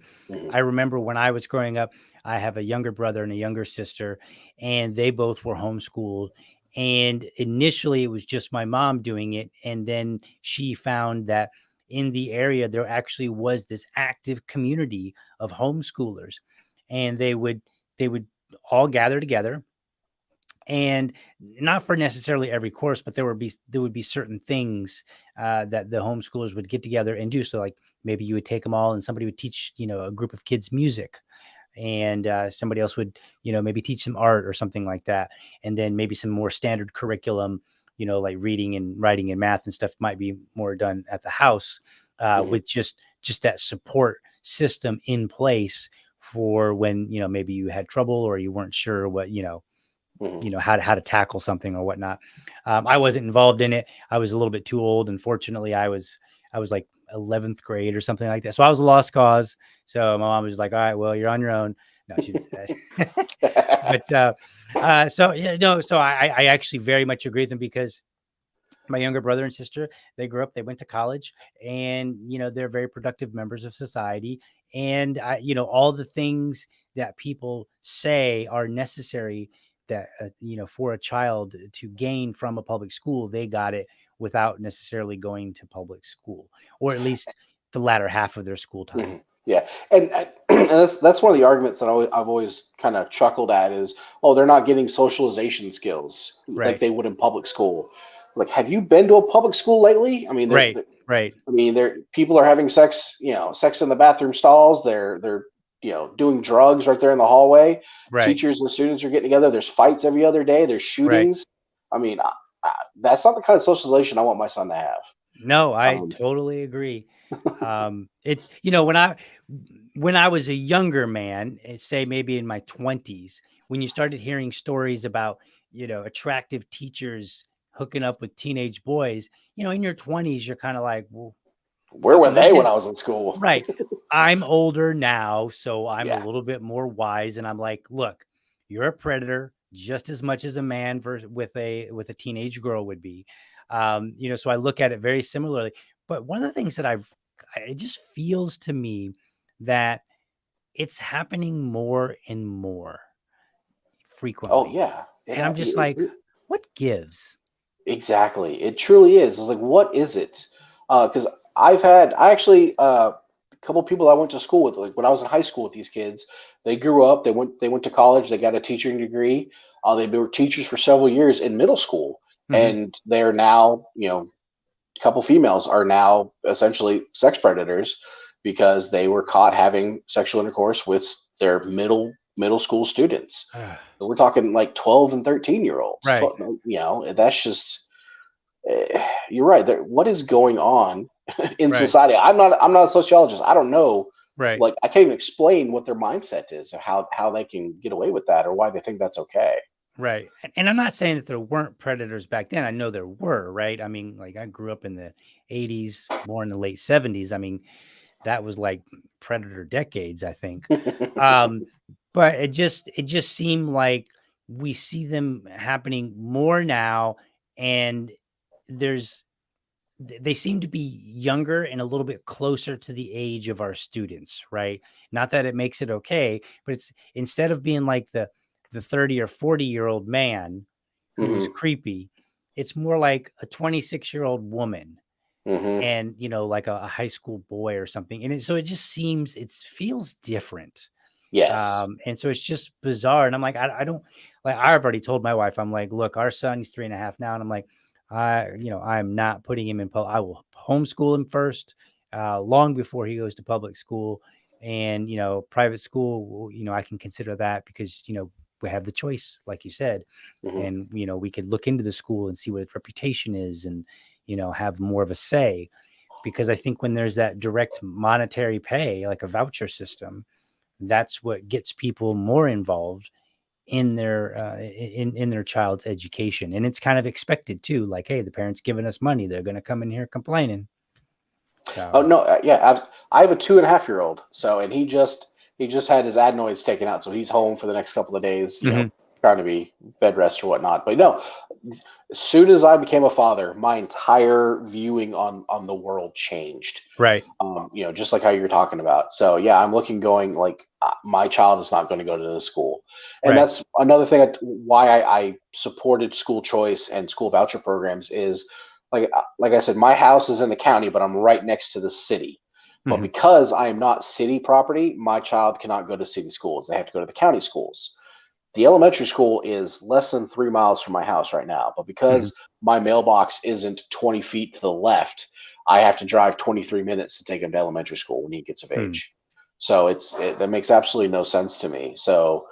I remember when I was growing up, I have a younger brother and a younger sister, and they both were homeschooled. And initially it was just my mom doing it. And then she found that in the area, there actually was this active community of homeschoolers, and they would all gather together, and not for necessarily every course, but there would be certain things that the homeschoolers would get together and do. So like maybe you would take them all and somebody would teach, a group of kids music, and somebody else would, maybe teach them art or something like that. And then maybe some more standard curriculum, like reading and writing and math and stuff might be more done at the house with just that support system in place for when, maybe you had trouble or you weren't sure what, how to tackle something or whatnot. I wasn't involved in it. I was a little bit too old. Unfortunately, I was like 11th grade or something like that. So I was a lost cause. So my mom was like, all right, well, you're on your own. No, she didn't say that. But so I actually very much agree with them because my younger brother and sister, they grew up, they went to college, and, they're very productive members of society. And, all the things that people say are necessary that, for a child to gain from a public school, they got it without necessarily going to public school, or at least the latter half of their school time. Yeah. And that's one of the arguments that I've always kind of chuckled at is, oh, they're not getting socialization skills like they would in public school. Like, have you been to a public school lately? I mean, right. I mean, people are having sex, sex in the bathroom stalls. They're doing drugs right there in the hallway. Right. Teachers and students are getting together. There's fights every other day. There's shootings. Right. I mean, that's not the kind of socialization I want my son to have. No, I totally agree. When I was a younger man, say maybe in my 20s, when you started hearing stories about, attractive teachers hooking up with teenage boys, in your 20s, you're kind of like, well, where were they when I was in school? Right. I'm older now, so I'm a little bit more wise. And I'm like, look, you're a predator just as much as a man with a teenage girl would be. So I look at it very similarly. But one of the things that it just feels to me that it's happening more and more frequently. Oh, yeah. And I'm just like, what gives? Exactly. It truly is. It's like, what is it? Because a couple of people I went to school with, like when I was in high school with these kids, they grew up, they went to college, they got a teaching degree. They were teachers for several years in middle school. And they're now, a couple females are now essentially sex predators because they were caught having sexual intercourse with their middle school students. So we're talking like 12 and 13-year-olds. Right. That's just, you're right. What is going on in Right. society. I'm not a sociologist. I don't know. Right. Like, I can't even explain what their mindset is, or how they can get away with that, or why they think that's okay. Right. And I'm not saying that there weren't predators back then. I know there were, right? I mean, like I grew up in the 80s, born in the late 70s. I mean, that was like predator decades, I think. But it just seemed like we see them happening more now, and there's they seem to be younger and a little bit closer to the age of our students, right? Not that it makes it okay, but it's instead of being like the 30 or 40-year-old man who's Hmm. creepy, it's more like a 26-year-old woman Hmm. and like a high school boy or something. And so it just seems it feels different. Yes. And so it's just bizarre. And I'm like, I don't like, I've already told my wife, I'm like, look, our son, he's 3.5 now. And I'm like, I'm not putting him in, I will homeschool him first, long before he goes to public school. And, private school, I can consider that because, we have the choice, like you said, Hmm. and, we could look into the school and see what its reputation is and, have more of a say. Because I think when there's that direct monetary pay, like a voucher system, that's what gets people more involved in their in their child's education. And it's kind of expected too, like, hey, the parents giving us money, they're going to come in here complaining. Oh So no, yeah. I have a 2.5-year-old. So, and he just had his adenoids taken out, so he's home for the next couple of days. mhm, Trying to be bed rest or whatnot. But no, as soon as I became a father, my entire viewing on the world changed. right. Just like how you're talking about. So yeah, I'm looking, going like, my child is not going to go to this school, and Right. that's another thing why I supported school choice and school voucher programs is like I said, my house is in the county, but I'm right next to the city. But Mhm, because I am not city property, my child cannot go to city schools. They have to go to the county schools. The elementary school is less than 3 miles from my house right now, but mhm, because my mailbox isn't 20 feet to the left, I have to drive 23 minutes to take him to elementary school when he gets of mhm. age. So that makes absolutely no sense to me. So,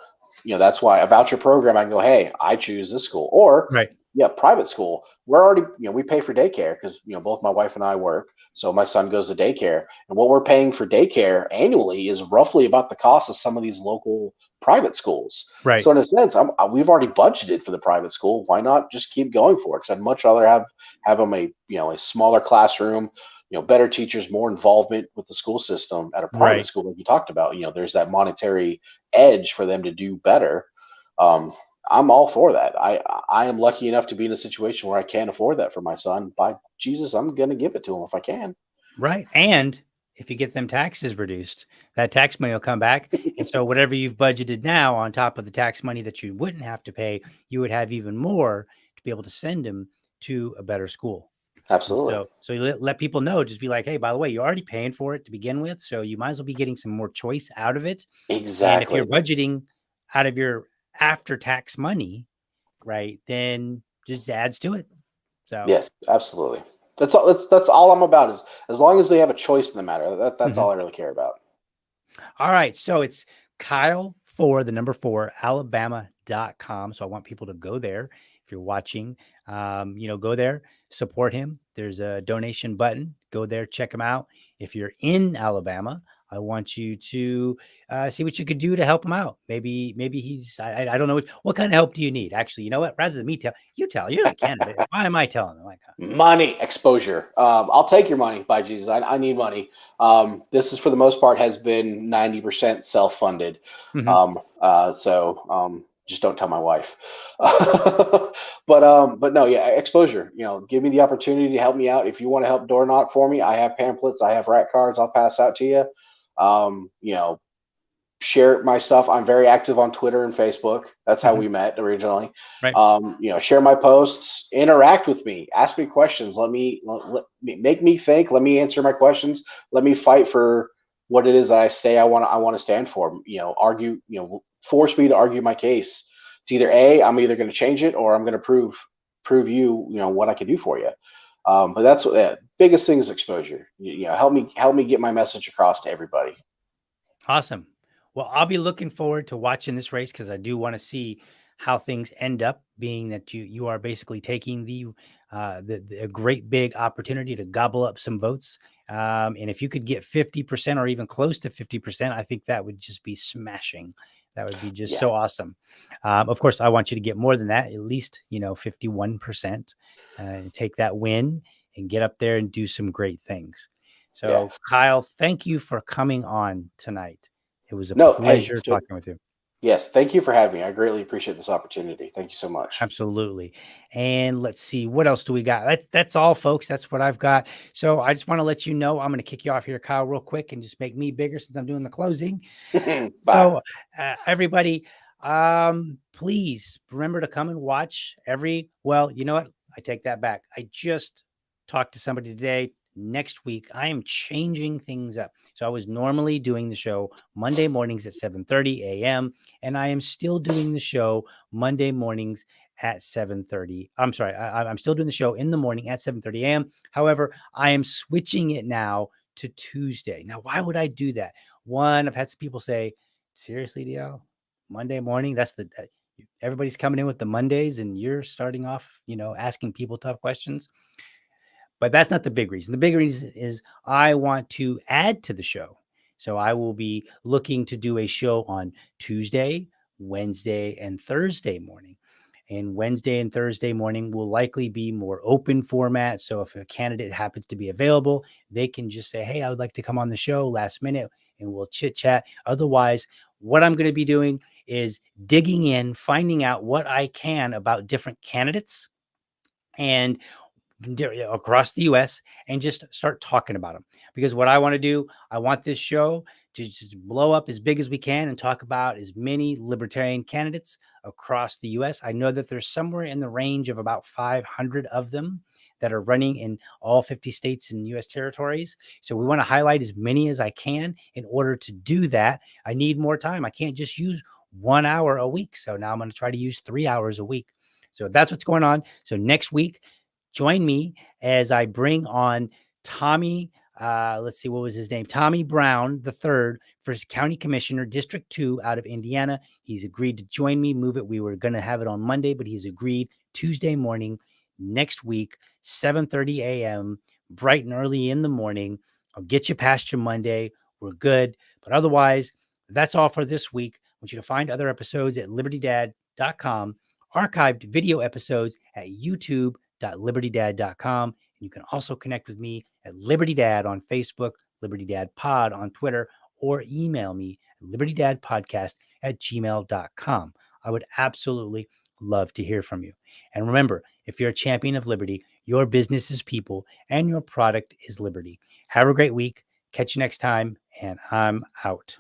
that's why a voucher program, I can go, hey, I choose this school. Or, Right. yeah, private school. We're already, we pay for daycare because, both my wife and I work. So my son goes to daycare. And what we're paying for daycare annually is roughly about the cost of some of these local private schools. Right. So in a sense, we've already budgeted for the private school. Why not just keep going for it? Because I'd much rather have them a smaller classroom, better teachers, more involvement with the school system at a private Right. school, like you talked about. There's that monetary edge for them to do better. Um, I'm all for that. I am lucky enough to be in a situation where I can't afford that for my son. By Jesus, I'm gonna give it to him if I can. Right. And if you get them taxes reduced, that tax money will come back. And so whatever you've budgeted now on top of the tax money that you wouldn't have to pay, you would have even more to be able to send them to a better school. And Absolutely. so you let people know, just be like, hey, by the way, you're already paying for it to begin with. So you might as well be getting some more choice out of it. And if you're Exactly. budgeting out of your after tax money, right, then just adds to it. So Yes, absolutely. That's all I'm about, is as long as they have a choice in the matter. That's mhm. all I really care about. All right. So it's Kyle for the number 4, Alabama.com. So I want people to go there. If you're watching, go there, support him. There's a donation button. Go there, check him out. If you're in Alabama, I want you to see what you could do to help him out. Maybe I don't know. What kind of help do you need? Actually, you know what? Rather than me tell, you're the candidate. Why am I telling them? Like, Money exposure. I'll take your money, by Jesus. I need money. This is, for the most part, has been 90% self-funded. mhm, Just don't tell my wife. But no, yeah, exposure. Give me the opportunity to help me out. If you want to help door knock for me, I have pamphlets, I have rat cards. I'll pass out to you. Um, you know, Share my stuff. I'm very active on Twitter and Facebook. That's how mhm, we met originally. right, Share my posts, interact with me, ask me questions. Let me make me think. Let me answer my questions. Let me fight for what it is that I want to stand for. Argue. Force me to argue my case. It's either I'm either going to change it, or I'm going to prove you what I can do for you. But that's what the biggest thing is: exposure. Help me get my message across to everybody. awesome. Well, I'll be looking forward to watching this race because I do want to see how things end up being that you are basically taking the a great big opportunity to gobble up some votes. And if you could get 50% or even close to 50%, I think that would just be smashing. That would be just Yeah. so awesome. Of course, I want you to get more than that, at least, 51%, and take that win and get up there and do some great things. Yeah. So, Kyle, thank you for coming on tonight. It was a No, hey, pleasure talking with you. yes, thank you for having me. I greatly appreciate this opportunity. Thank you so much. Absolutely. And let's see, what else do we got? That's all, folks. That's what I've got. So I just want to let you know, I'm going to kick you off here, Kyle, real quick, and just make me bigger since I'm doing the closing. Bye. So everybody, please remember to come and watch well, you know what? I take that back. I just talked to somebody today. Next week, I am changing things up. So I was normally doing the show Monday mornings at 7:30 a.m. and I am still doing the show Monday mornings at 7:30. I'm sorry, I'm still doing the show in the morning at 7:30 a.m. However, I am switching it now to Tuesday. Now, why would I do that? One, I've had some people say, seriously, DL, Monday morning, that's everybody's coming in with the Mondays and you're starting off, asking people tough questions. But that's not the big reason. The big reason is I want to add to the show. So I will be looking to do a show on Tuesday, Wednesday, and Thursday morning. And Wednesday and Thursday morning will likely be more open format. So if a candidate happens to be available, they can just say, hey, I would like to come on the show last minute and we'll chit chat. Otherwise, what I'm going to be doing is digging in, finding out what I can about different candidates and across the US and just start talking about them. Because what I want to do, I want this show to just blow up as big as we can and talk about as many libertarian candidates across the US. I know that there's somewhere in the range of about 500 of them that are running in all 50 states and US territories. So we want to highlight as many as I can. In order to do that, I need more time. I can't just use 1 hour a week. So now I'm going to try to use 3 hours a week. So that's what's going on. So next week, join me as I bring on Tommy. Let's see, what was his name? Tommy Brown III, first county commissioner, District 2 out of Indiana. He's agreed to join me, move it. We were going to have it on Monday, but he's agreed Tuesday morning next week, 7:30 a.m., bright and early in the morning. I'll get you past your Monday. We're good. But otherwise, that's all for this week. I want you to find other episodes at libertydad.com, archived video episodes at youtube.libertydad.com. And you can also connect with me at Liberty Dad on Facebook, Liberty Dad Pod on Twitter, or email me at libertydadpodcast@gmail.com. I would absolutely love to hear from you. And remember, if you're a champion of liberty, your business is people and your product is liberty. Have a great week. Catch you next time, and I'm out.